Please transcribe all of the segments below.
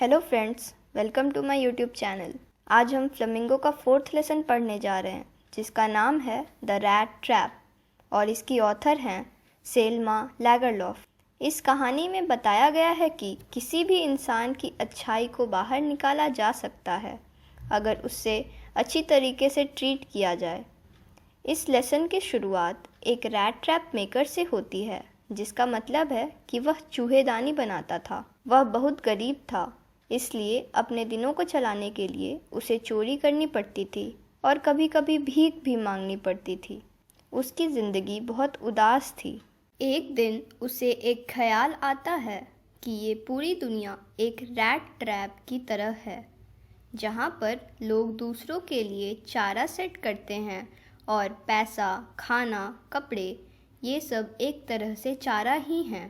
Hello friends, welcome to my YouTube channel. आज हम flamingo का 4th लेसन पढ़ने जा रहे हैं जिसका नाम है द रैट ट्रैप और इसकी ऑथर हैं सेल्मा लैगरलॉफ। इस कहानी में बताया गया है कि किसी भी इंसान की अच्छाई को बाहर निकाला जा सकता है अगर उससे अच्छी तरीके से ट्रीट किया जाए। इस लेसन की शुरुआत एक रैट ट्रैप मेकर से होती है, जिसका मतलब है कि वह चूहेदानी बनाता था। वह बहुत गरीब था, इसलिए अपने दिनों को चलाने के लिए उसे चोरी करनी पड़ती थी और कभी कभी भीख भी मांगनी पड़ती थी। उसकी ज़िंदगी बहुत उदास थी। एक दिन उसे एक ख्याल आता है कि ये पूरी दुनिया एक रैट ट्रैप की तरह है, जहाँ पर लोग दूसरों के लिए चारा सेट करते हैं और पैसा, खाना, कपड़े ये सब एक तरह से चारा ही हैं।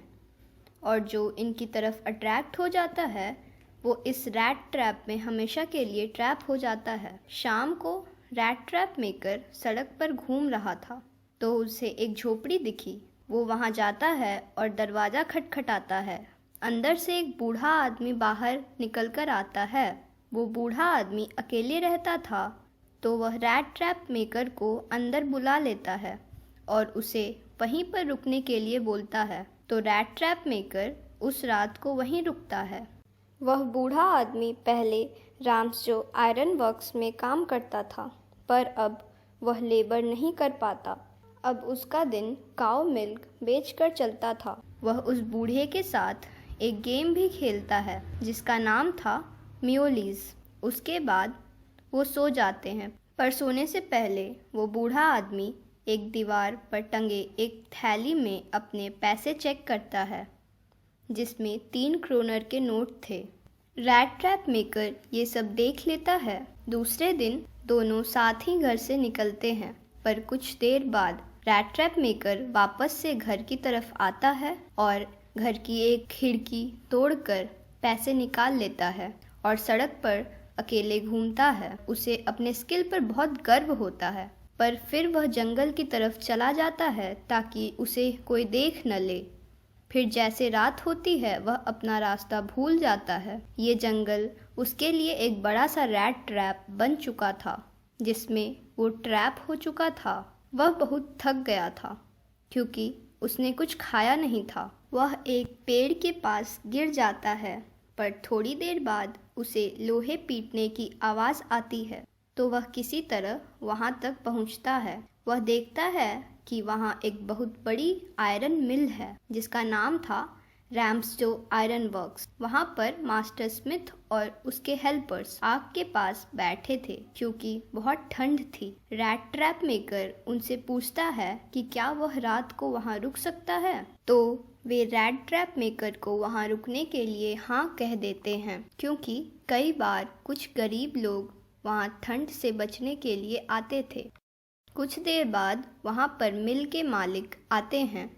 और जो इनकी तरफ अट्रैक्ट हो जाता है वो इस रैट ट्रैप में हमेशा के लिए ट्रैप हो जाता है। शाम को रैट ट्रैप मेकर सड़क पर घूम रहा था तो उसे एक झोपड़ी दिखी। वो वहाँ जाता है और दरवाज़ा खटखटाता है। अंदर से एक बूढ़ा आदमी बाहर निकल कर आता है। वो बूढ़ा आदमी अकेले रहता था तो वह रैट ट्रैप मेकर को अंदर बुला लेता है और उसे वहीं पर रुकने के लिए बोलता है। तो रैट ट्रैप मेकर उस रात को वहीं रुकता है। वह बूढ़ा आदमी पहले राम्सजो आयरन वर्क्स में काम करता था, पर अब वह लेबर नहीं कर पाता। अब उसका दिन काऊ मिल्क बेचकर चलता था। वह उस बूढ़े के साथ एक गेम भी खेलता है जिसका नाम था म्योलीज। उसके बाद वो सो जाते हैं, पर सोने से पहले वो बूढ़ा आदमी एक दीवार पर टंगे एक थैली में अपने पैसे चेक करता है जिसमें 3 क्रोनर के नोट थे। रैट ट्रैप मेकर ये सब देख लेता है। दूसरे दिन दोनों साथ ही घर से निकलते हैं, पर कुछ देर बाद रैट ट्रैप मेकर वापस से घर की तरफ आता है और घर की एक खिड़की तोड़कर पैसे निकाल लेता है और सड़क पर अकेले घूमता है। उसे अपने स्किल पर बहुत गर्व होता है, पर फिर वह जंगल की तरफ चला जाता है ताकि उसे कोई देख न ले। फिर जैसे रात होती है वह अपना रास्ता भूल जाता है। ये जंगल उसके लिए एक बड़ा सा रैट ट्रैप बन चुका था जिसमें वो ट्रैप हो चुका था। वह बहुत थक गया था क्योंकि उसने कुछ खाया नहीं था। वह एक पेड़ के पास गिर जाता है, पर थोड़ी देर बाद उसे लोहे पीटने की आवाज़ आती है तो वह किसी तरह वहाँ तक पहुँचता है। वह देखता है कि वहाँ एक बहुत बड़ी आयरन मिल है जिसका नाम था राम्सजो आयरन वर्क्स। वहाँ पर मास्टर स्मिथ और उसके हेल्पर्स आग के पास बैठे थे क्योंकि बहुत ठंड थी। रैट ट्रैप मेकर उनसे पूछता है कि क्या वह रात को वहाँ रुक सकता है, तो वे रैट ट्रैप मेकर को वहाँ रुकने के लिए हाँ कह देते हैं क्योंकि कई बार कुछ गरीब लोग वहाँ ठंड से बचने के लिए आते थे। कुछ देर बाद वहाँ पर मिल के मालिक आते हैं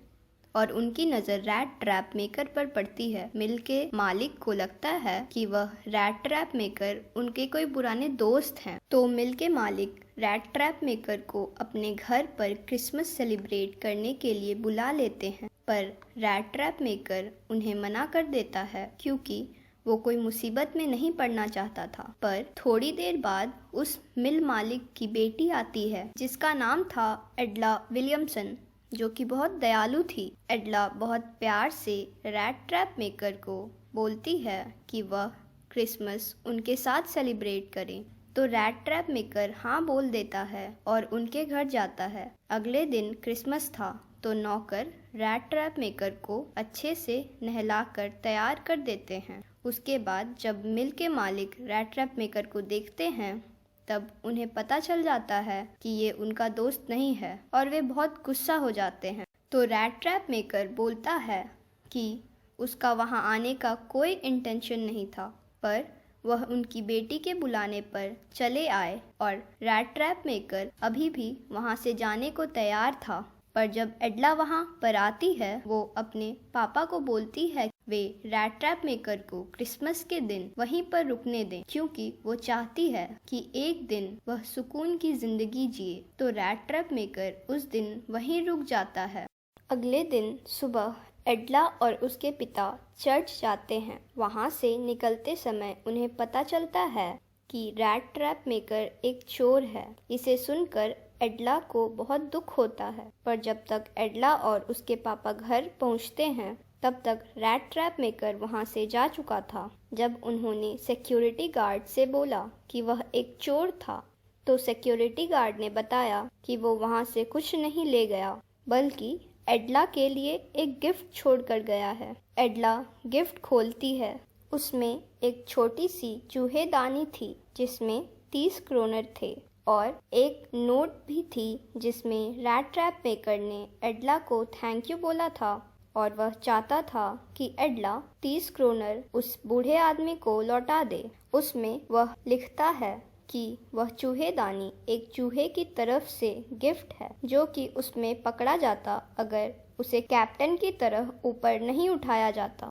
और उनकी नज़र रैट ट्रैप मेकर पर पड़ती है। मिल के मालिक को लगता है कि वह रैट ट्रैप मेकर उनके कोई पुराने दोस्त हैं, तो मिल के मालिक रैट ट्रैप मेकर को अपने घर पर क्रिसमस सेलिब्रेट करने के लिए बुला लेते हैं, पर रैट ट्रैप मेकर उन्हें मना कर देता है क्योंकि वो कोई मुसीबत में नहीं पड़ना चाहता था। पर थोड़ी देर बाद उस मिल मालिक की बेटी आती है जिसका नाम था एडला विलियमसन, जो कि बहुत दयालु थी। एडला बहुत प्यार से रैट ट्रैप मेकर को बोलती है कि वह क्रिसमस उनके साथ सेलिब्रेट करें, तो रैट ट्रैप मेकर हाँ बोल देता है और उनके घर जाता है। अगले दिन क्रिसमस था तो नौकर रैट ट्रैप मेकर को अच्छे से नहलाकर तैयार कर देते हैं। उसके बाद जब मिल के मालिक रैट ट्रैप मेकर को देखते हैं तब उन्हें पता चल जाता है कि ये उनका दोस्त नहीं है और वे बहुत गुस्सा हो जाते हैं। तो रैट ट्रैप मेकर बोलता है कि उसका वहाँ आने का कोई इंटेंशन नहीं था, पर वह उनकी बेटी के बुलाने पर चले आए और रैट ट्रैप मेकर अभी भी वहाँ से जाने को तैयार था। पर जब एडला वहाँ पर आती है वो अपने पापा को बोलती है वे रैट ट्रैप मेकर को क्रिसमस के दिन वहीं पर रुकने दें क्योंकि वो चाहती है कि एक दिन वह सुकून की जिंदगी जिए। तो रैट ट्रैप मेकर उस दिन वहीं रुक जाता है। अगले दिन सुबह एडला और उसके पिता चर्च जाते हैं। वहाँ से निकलते समय उन्हें पता चलता है कि रैट ट्रैप मेकर एक चोर है। इसे सुनकर एडला को बहुत दुख होता है, पर जब तक एडला और उसके पापा घर पहुँचते हैं तब तक रैट ट्रैप मेकर वहाँ से जा चुका था। जब उन्होंने सिक्योरिटी गार्ड से बोला कि वह एक चोर था, तो सिक्योरिटी गार्ड ने बताया कि वो वहाँ से कुछ नहीं ले गया, बल्कि एडला के लिए एक गिफ्ट छोड़ कर गया है। एडला गिफ्ट खोलती है। उसमें एक छोटी सी चूहेदानी थी जिसमें 30 क्रोनर थे और एक नोट भी थी जिसमें रैट ट्रैप मेकर ने एडला को थैंक यू बोला था और वह चाहता था कि एडला 30 क्रोनर उस बूढ़े आदमी को लौटा दे। उसमें वह लिखता है कि वह चूहेदानी एक चूहे की तरफ से गिफ्ट है जो कि उसमें पकड़ा जाता अगर उसे कैप्टन की तरह ऊपर नहीं उठाया जाता।